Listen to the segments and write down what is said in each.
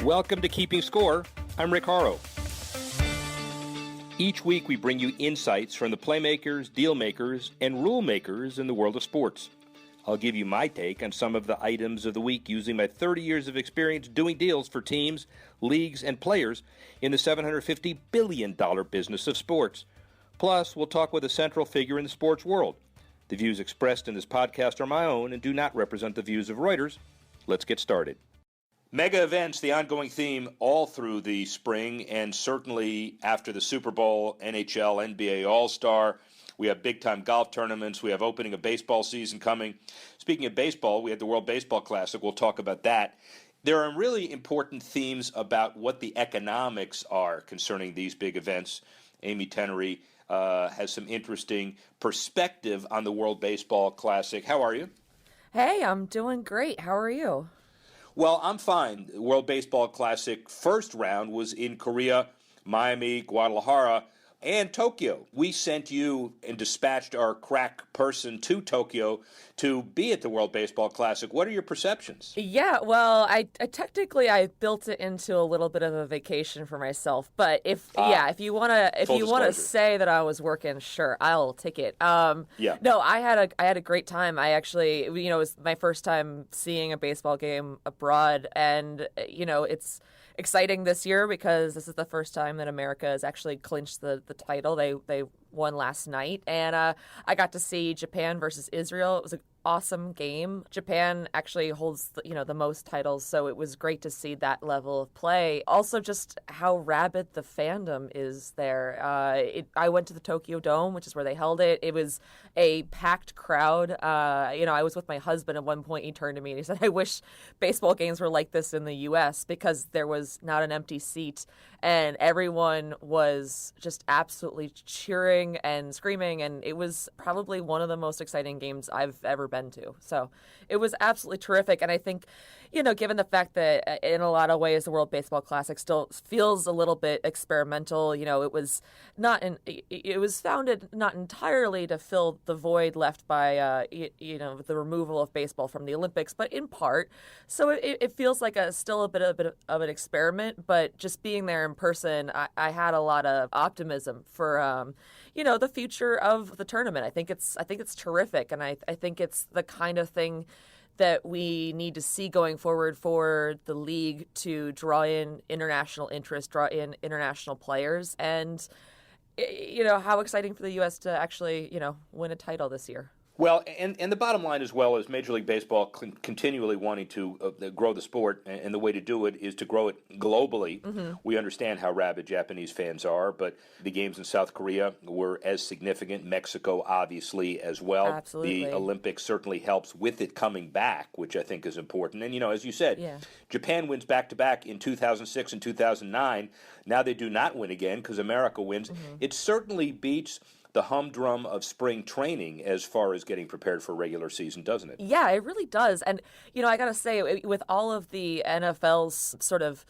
Welcome to Keeping Score. I'm Rick Horrow. Each week we bring you insights from the playmakers, deal makers, and rule makers in the world of sports. I'll give you my take on some of the items of the week using my 30 years of experience doing deals for teams, leagues, and players in the $750 billion business of sports. Plus, we'll talk with a central figure in the sports world. The views expressed in this podcast are my own and do not represent the views of Reuters. Let's get started. Mega events, the ongoing theme all through the spring and certainly after the Super Bowl, NHL, NBA All-Star. We have big-time golf tournaments. We have opening of baseball season coming. Speaking of baseball, we had the World Baseball Classic. We'll talk about that. There are really important themes about what the economics are concerning these big events. Amy Tenery has some interesting perspective on the World Baseball Classic. How are you? Hey, I'm doing great. How are you? Well, I'm fine. The World Baseball Classic first round was in Korea, Miami, Guadalajara, and Tokyo. We sent you and dispatched our crack person to Tokyo to be at the World Baseball Classic. What are your perceptions? Yeah, well, I technically built it into a little bit of a vacation for myself, but if you wanna say that I was working, sure, I'll take it. No, I had a great time. I actually, it was my first time seeing a baseball game abroad, and it's exciting this year because this is the first time that America has actually clinched the title. They won last night, and I got to see Japan versus Israel. It was an awesome game. Japan actually holds the most titles, so it was great to see that level of play. Also, just how rabid the fandom is there. I went to the Tokyo Dome, which is where they held it. It was a packed crowd. I was with my husband at one point. He turned to me and he said, "I wish baseball games were like this in the U.S. because there was not an empty seat." And everyone was just absolutely cheering and screaming, and it was probably one of the most exciting games I've ever been to. So it was absolutely terrific, and I think, given the fact that in a lot of ways the World Baseball Classic still feels a little bit experimental, it was founded not entirely to fill the void left by the removal of baseball from the Olympics, but in part. So it feels like still a bit of an experiment, but just being there in person, I had a lot of optimism for the future of the tournament. I think it's terrific, and I think it's the kind of thing that we need to see going forward for the league to draw in international interest, draw in international players, and how exciting for the U.S. to actually win a title this year. Well, and the bottom line as well is Major League Baseball continually wanting to grow the sport, and the way to do it is to grow it globally. Mm-hmm. We understand how rabid Japanese fans are, but the games in South Korea were as significant. Mexico, obviously, as well. Absolutely. The Olympics certainly helps with it coming back, which I think is important. And, as you said, Japan wins back-to-back in 2006 and 2009. Now they do not win again because America wins. Mm-hmm. It certainly beats the humdrum of spring training as far as getting prepared for a regular season, doesn't it? Yeah, it really does. And, I got to say, with all of the NFL's sort of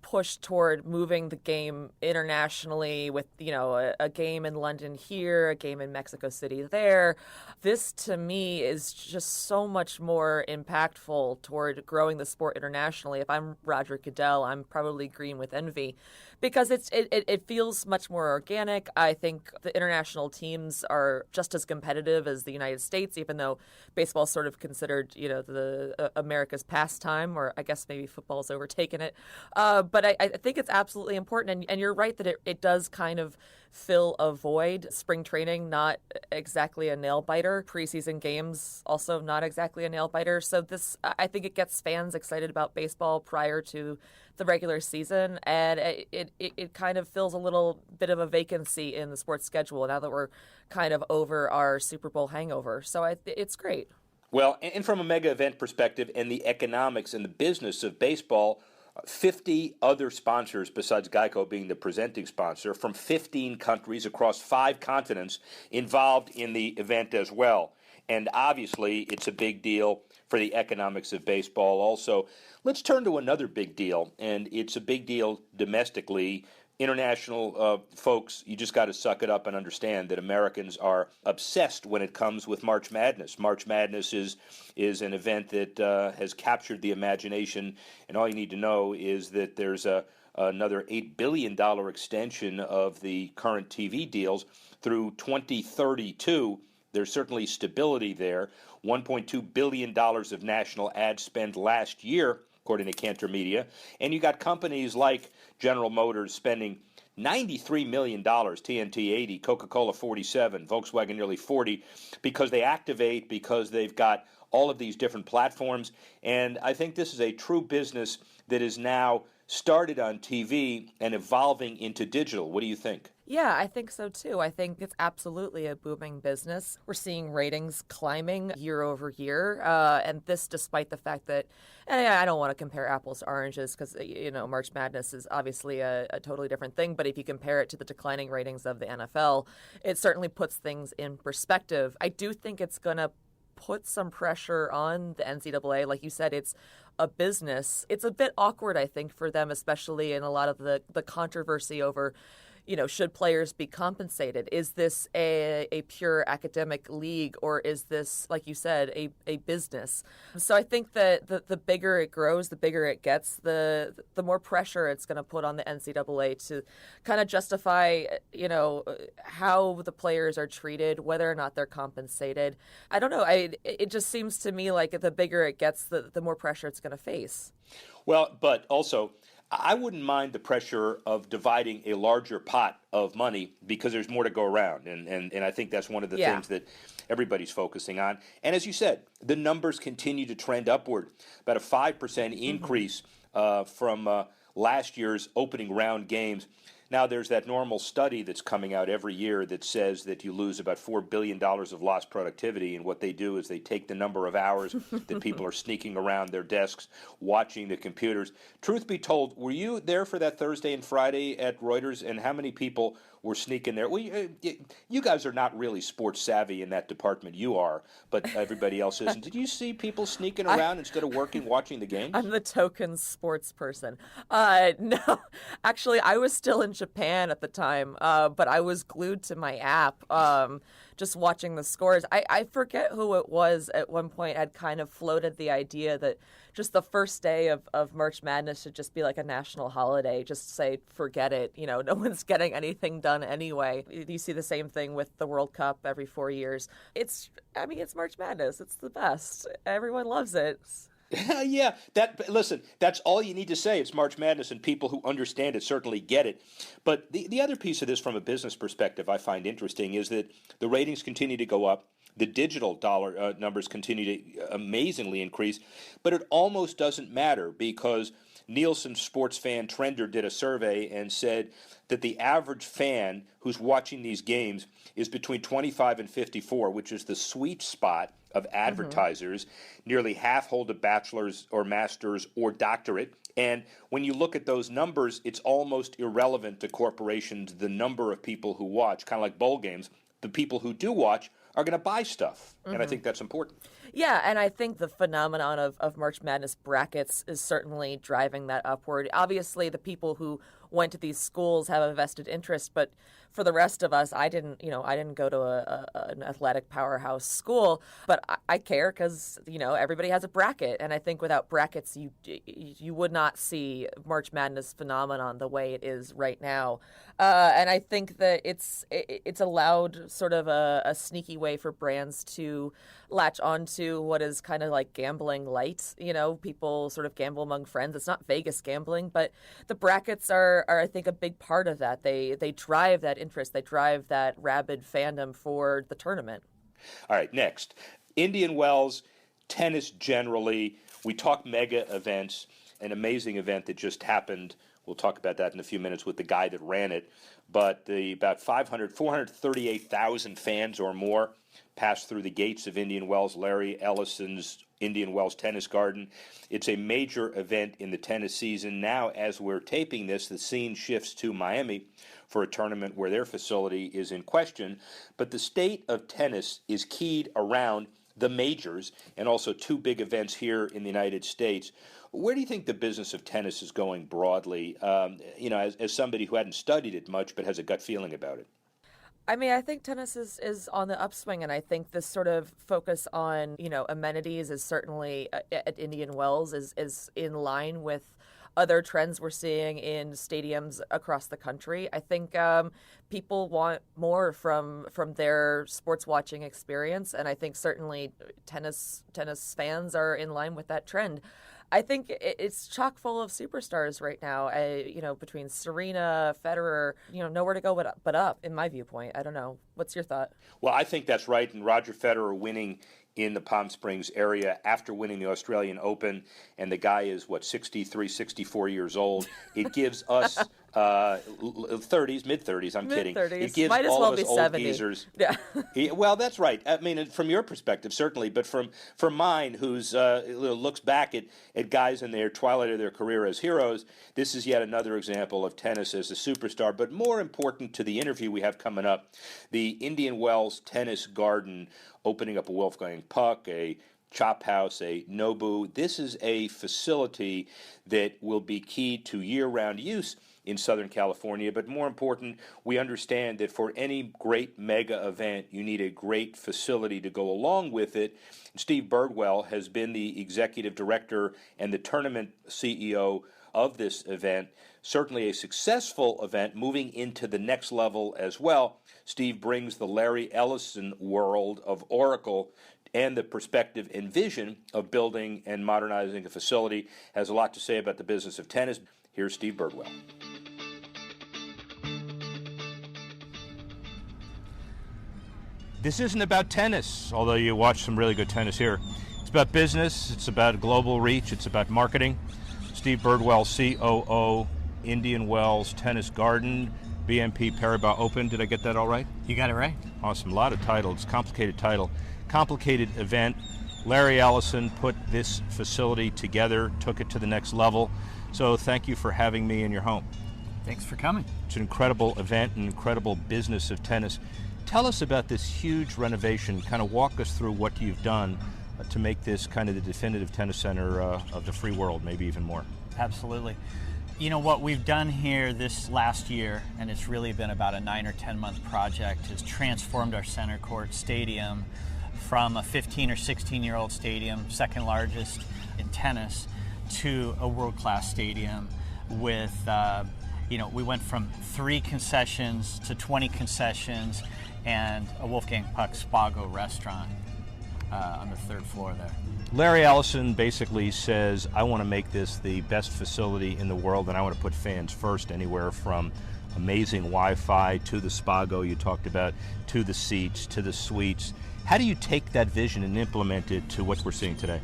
push toward moving the game internationally with, a game in London here, a game in Mexico City there, this to me is just so much more impactful toward growing the sport internationally. If I'm Roger Goodell, I'm probably green with envy because it feels much more organic. I think the international teams are just as competitive as the United States, even though baseball is sort of considered, the America's pastime, or I guess maybe football's overtaken it. But I think it's absolutely important, and you're right that it does kind of fill a void. Spring training, not exactly a nail-biter. Preseason games, also not exactly a nail-biter. So I think it gets fans excited about baseball prior to the regular season, and it kind of fills a little bit of a vacancy in the sports schedule now that we're kind of over our Super Bowl hangover. So it's great. Well, and from a mega event perspective and the economics and the business of baseball, 50 other sponsors besides Geico being the presenting sponsor from 15 countries across 5 continents involved in the event as well. And obviously, it's a big deal for the economics of baseball also. Let's turn to another big deal, and it's a big deal domestically international folks, you just got to suck it up and understand that Americans are obsessed when it comes with March Madness. March Madness is an event that has captured the imagination, and all you need to know is that there's another $8 billion extension of the current TV deals through 2032. There's certainly stability there. $1.2 billion of national ad spend last year, according to Cantor Media. And you got companies like General Motors spending $93 million, TNT 80, Coca-Cola 47, Volkswagen nearly 40, because they activate, because they've got all of these different platforms. And I think this is a true business that is now started on TV and evolving into digital. What do you think? Yeah, I think so too. I think it's absolutely a booming business. We're seeing ratings climbing year over year, and this despite the fact that, and I don't want to compare apples to oranges because, March Madness is obviously a totally different thing, but if you compare it to the declining ratings of the NFL, it certainly puts things in perspective. I do think it's going to put some pressure on the NCAA. Like you said, it's a business. It's a bit awkward, I think, for them, especially in a lot of the controversy over, should players be compensated? Is this a pure academic league, or is this, like you said, a business? So I think that the bigger it grows, the bigger it gets, the more pressure it's going to put on the NCAA to kind of justify, how the players are treated, whether or not they're compensated. I don't know. It just seems to me like the bigger it gets, the more pressure it's going to face. Well, but also, I wouldn't mind the pressure of dividing a larger pot of money because there's more to go around. And I think that's one of the things that everybody's focusing on. And as you said, the numbers continue to trend upward. About a 5% increase from last year's opening round games. Now, there's that normal study that's coming out every year that says that you lose about $4 billion of lost productivity, and what they do is they take the number of hours that people are sneaking around their desks, watching the computers. Truth be told, were you there for that Thursday and Friday at Reuters, and how many people were sneaking there? Well, you guys are not really sports savvy in that department. You are, but everybody else isn't. Did you see people sneaking around instead of working, watching the games? I'm the token sports person. No, actually, I was still in Japan at the time, but I was glued to my app, just watching the scores. I forget who it was at one point had kind of floated the idea that just the first day of March Madness should just be like a national holiday. Just say, forget it. No one's getting anything done anyway. You see the same thing with the World Cup every 4 years. It's March Madness. It's the best. Everyone loves it. Yeah, listen, that's all you need to say. It's March Madness, and people who understand it certainly get it. But the other piece of this from a business perspective I find interesting is that the ratings continue to go up. The digital dollar numbers continue to amazingly increase, but it almost doesn't matter because Nielsen Sports Fan Trender did a survey and said that the average fan who's watching these games is between 25 and 54, which is the sweet spot of advertisers. Nearly half hold a bachelor's or master's or doctorate. And when you look at those numbers, it's almost irrelevant to corporations, the number of people who watch, kind of like bowl games. The people who do watch are going to buy stuff. And I think that's important. Yeah, and I think the phenomenon of March Madness brackets is certainly driving that upward. Obviously, the people who went to these schools have a vested interest, but for the rest of us, I didn't go to an athletic powerhouse school, but I care because, everybody has a bracket. And I think without brackets, you would not see March Madness phenomenon the way it is right now. And I think that it's allowed sort of a sneaky way for brands to latch onto what is kind of like gambling light. People sort of gamble among friends. It's not Vegas gambling, but the brackets are I think, a big part of that. They drive that interest. They drive that rabid fandom for the tournament. All right, next. Indian Wells, tennis generally. We talk mega events, an amazing event that just happened. We'll talk about that in a few minutes with the guy that ran it. But about 438,000 fans or more passed through the gates of Indian Wells, Larry Ellison's Indian Wells Tennis Garden. It's a major event in the tennis season. Now, as we're taping this, the scene shifts to Miami for a tournament where their facility is in question. But the state of tennis is keyed around the majors, and also 2 big events here in the United States. Where do you think the business of tennis is going broadly, as somebody who hadn't studied it much but has a gut feeling about it? I mean, I think tennis is on the upswing, and I think this sort of focus on, amenities is certainly at Indian Wells is in line with other trends we're seeing in stadiums across the country. I think people want more from their sports watching experience, and I think certainly tennis fans are in line with that trend. I think it's chock full of superstars right now. Between Serena, Federer, nowhere to go but up, in my viewpoint. I don't know. What's your thought? Well, I think that's right. And Roger Federer winning in the Palm Springs area after winning the Australian Open, and the guy is, 63, 64 years old. It gives us 30s, mid-30s, I'm kidding. It gives Might as all well of us be old 70. geezers. Yeah. Well, that's right. I mean, from your perspective, certainly, but from mine, who's looks back at guys in their twilight of their career as heroes, this is yet another example of tennis as a superstar. But more important to the interview we have coming up, the Indian Wells Tennis Garden opening up a Wolfgang Puck, a Chop House, a Nobu. This is a facility that will be key to year-round use in Southern California, but more important, we understand that for any great mega event, you need a great facility to go along with it. Steve Birdwell has been the executive director and the tournament CEO of this event. Certainly a successful event, moving into the next level as well. Steve brings the Larry Ellison world of Oracle and the perspective and vision of building and modernizing a facility. Has a lot to say about the business of tennis. Here's Steve Birdwell. This isn't about tennis, although you watch some really good tennis here. It's about business. It's about global reach. It's about marketing. Steve Birdwell, COO, Indian Wells Tennis Garden, BNP Paribas Open. Did I get that all right? You got it right. Awesome. A lot of titles. Complicated title. Complicated event. Larry Ellison put this facility together, took it to the next level. So thank you for having me in your home. Thanks for coming. It's an incredible event, an incredible business of tennis. Tell us about this huge renovation. Kind of walk us through what you've done to make this kind of the definitive tennis center of the free world, maybe even more. Absolutely. You know, what we've done here this last year, and it's really been about a 9 or 10 month project, has transformed our center court stadium from a 15 or 16-year-old stadium, second largest in tennis, to a world-class stadium with, we went from 3 concessions to 20 concessions and a Wolfgang Puck Spago restaurant on the 3rd floor there. Larry Ellison basically says, I want to make this the best facility in the world, and I want to put fans first, anywhere from amazing Wi-Fi to the Spago you talked about, to the seats, to the suites. How do you take that vision and implement it to what we're seeing today?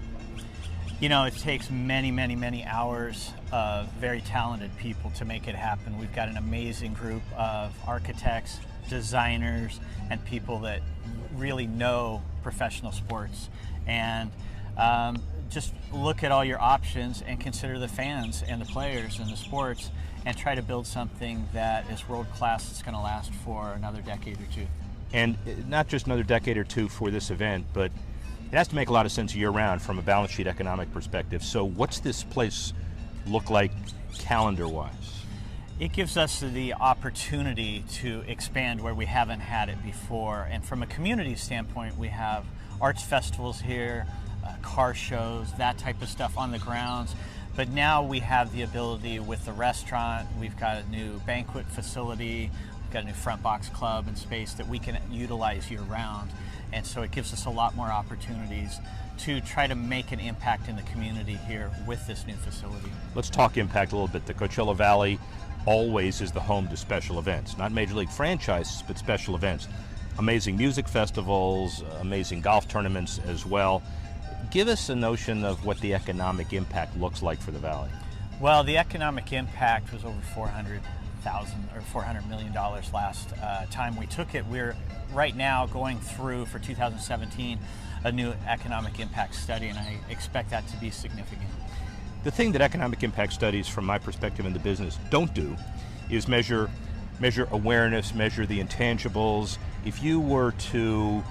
You know, it takes many, many, many hours of very talented people to make it happen. We've got an amazing group of architects, designers, and people that really know professional sports. And just look at all your options and consider the fans and the players and the sports and try to build something that is world-class that's going to last for another decade or two. And not just another decade or two for this event, but it has to make a lot of sense year-round from a balance sheet economic perspective. So what's this place look like calendar-wise? It gives us the opportunity to expand where we haven't had it before. And from a community standpoint, we have arts festivals here, car shows, that type of stuff on the grounds. But now we have the ability with the restaurant, we've got a new banquet facility, we've got a new front box club and space that we can utilize year-round. And so it gives us a lot more opportunities to try to make an impact in the community here with this new facility. Let's talk impact a little bit. The Coachella Valley always is the home to special events, not Major League franchises, but special events. Amazing music festivals, amazing golf tournaments as well. Give us a notion of what the economic impact looks like for the Valley. Well, the economic impact was over $400 million last time we took it. We're right now going through, for 2017, a new economic impact study, and I expect that to be significant. The thing that economic impact studies, from my perspective in the business, don't do is measure awareness, measure the intangibles. If you were to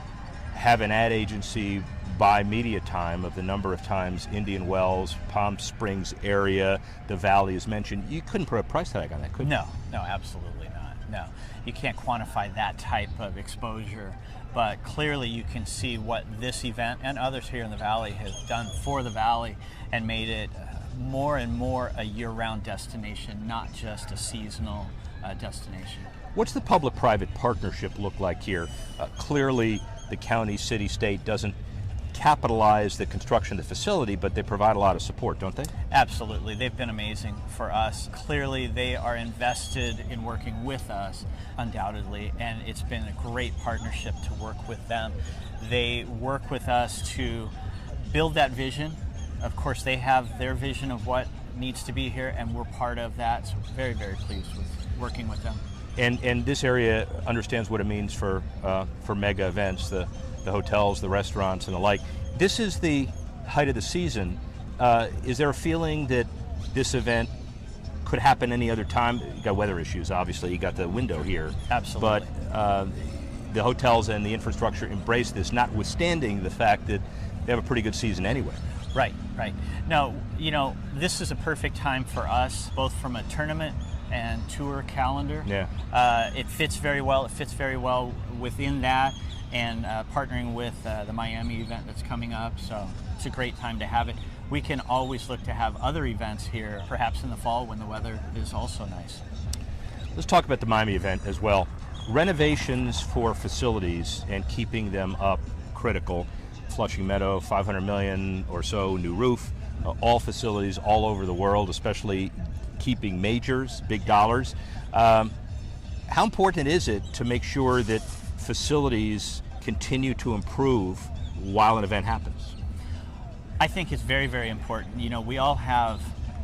have an ad agency by media time of the number of times Indian Wells, Palm Springs area, the Valley is mentioned. You couldn't put a price tag on that, could you? No, absolutely not. No, you can't quantify that type of exposure, but clearly you can see what this event and others here in the Valley has done for the Valley and made it more and more a year-round destination, not just a seasonal destination. What's the public-private partnership look like here? Clearly, the county, city, state doesn't capitalize the construction of the facility, but they provide a lot of support, don't they? Absolutely. They've been amazing for us. Clearly, they are invested in working with us, undoubtedly, and it's been a great partnership to work with them. They work with us to build that vision. Of course, they have their vision of what needs to be here, and we're part of that, so very, very pleased with working with them. And this area understands what it means for mega events, the hotels, the restaurants, and the like. This is the height of the season. Is there a feeling that this event could happen any other time? You got weather issues, obviously. You got the window here. Absolutely. But the hotels and the infrastructure embrace this, notwithstanding the fact that they have a pretty good season anyway. Right. No, this is a perfect time for us, both from a tournament and tour calendar. Yeah. It fits very well. It fits very well within that, and partnering with the Miami event that's coming up. So it's a great time to have it. We can always look to have other events here, perhaps in the fall when the weather is also nice. Let's talk about the Miami event as well. Renovations for facilities and keeping them up, critical. Flushing Meadow, $500 million or so, new roof, all facilities all over the world, especially keeping majors, big dollars. How important is it to make sure that facilities continue to improve while an event happens? I think it's very, very important. We all have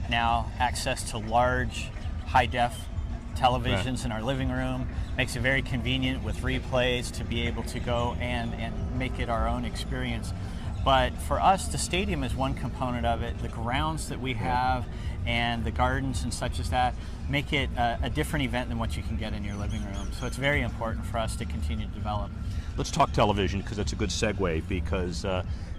now access to large, high-def televisions in our living room. Makes it very convenient with replays to be able to go and make it our own experience. But for us, the stadium is one component of it. The grounds that we have and the gardens and such as that make it a different event than what you can get in your living room. So it's very important for us to continue to develop. Let's talk television, because that's a good segue, because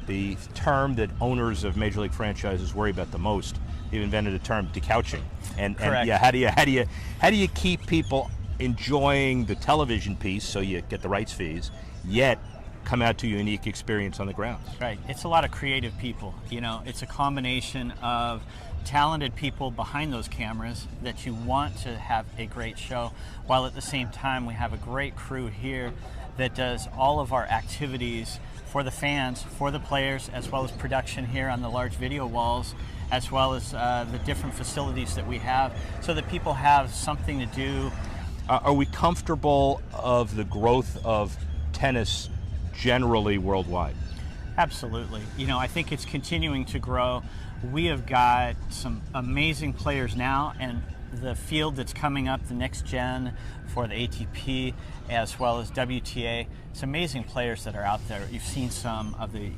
the term that owners of Major League franchises worry about the most, they've invented a term, decouching. And yeah, how do you keep people enjoying the television piece so you get the rights fees, yet come out to a unique experience on the grounds? Right. It's a lot of creative people. It's a combination of talented people behind those cameras that you want to have a great show, while at the same time we have a great crew here that does all of our activities for the fans, for the players, as well as production here on the large video walls, as well as the different facilities that we have, so that people have something to do. Are we comfortable of the growth of tennis generally worldwide? Absolutely. I think it's continuing to grow. We have got some amazing players now, and the field that's coming up, the next gen for the ATP as well as WTA, it's amazing players that are out there. You've seen some of the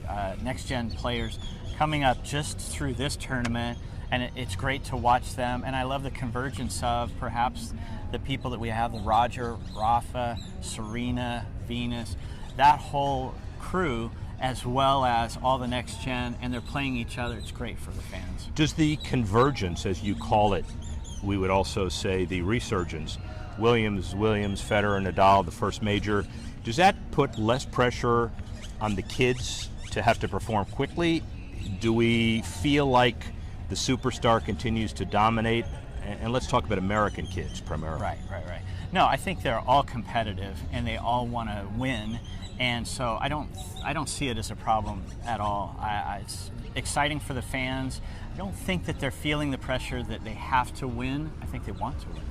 next gen players coming up just through this tournament, and it's great to watch them. And I love the convergence of perhaps the people that we have, the Roger, Rafa, Serena, Venus, that whole crew, as well as all the next gen, and they're playing each other. It's great for the fans. Does the convergence, as you call it, we would also say the resurgence, Williams, Federer, Nadal, the first major, does that put less pressure on the kids to have to perform quickly? Do we feel like the superstar continues to dominate? And let's talk about American kids primarily. Right. No, I think they're all competitive and they all want to win, and so I don't see it as a problem at all. It's exciting for the fans. I don't think that they're feeling the pressure that they have to win. I think they want to win.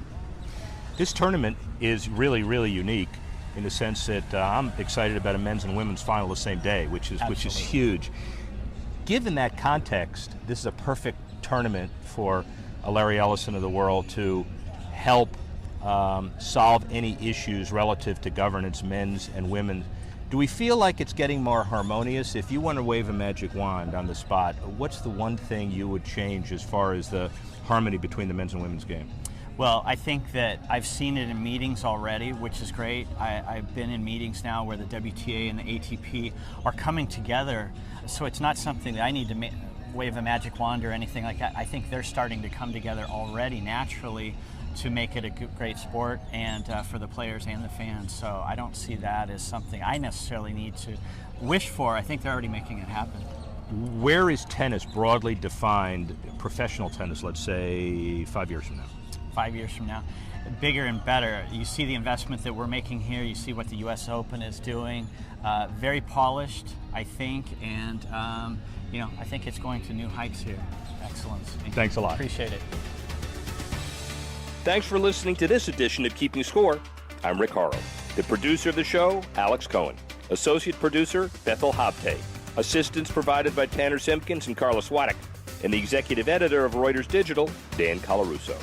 This tournament is really, really unique in the sense that I'm excited about a men's and women's final the same day, which is huge. Given that context, this is a perfect tournament for a Larry Ellison of the world to help solve any issues relative to governance, men's and women's. Do we feel like it's getting more harmonious? If you want to wave a magic wand on the spot, what's the one thing you would change as far as the harmony between the men's and women's game? Well, I think that I've seen it in meetings already, which is great. I've been in meetings now where the WTA and the ATP are coming together, so it's not something that I need to wave a magic wand or anything like that. I think they're starting to come together already naturally to make it a great sport and for the players and the fans. So I don't see that as something I necessarily need to wish for. I think they're already making it happen. Where is tennis broadly defined, professional tennis, let's say 5 years from now? 5 years from now, bigger and better. You see the investment that we're making here. You see what the U.S. Open is doing. Very polished, I think, and I think it's going to new heights here. Excellence. Thanks a lot. Appreciate it. Thanks for listening to this edition of Keeping Score. I'm Rick Horrow. The producer of the show, Alex Cohen. Associate producer, Bethel Habte. Assistance provided by Tanner Simpkins and Carlos Waddick. And the executive editor of Reuters Digital, Dan Colarusso.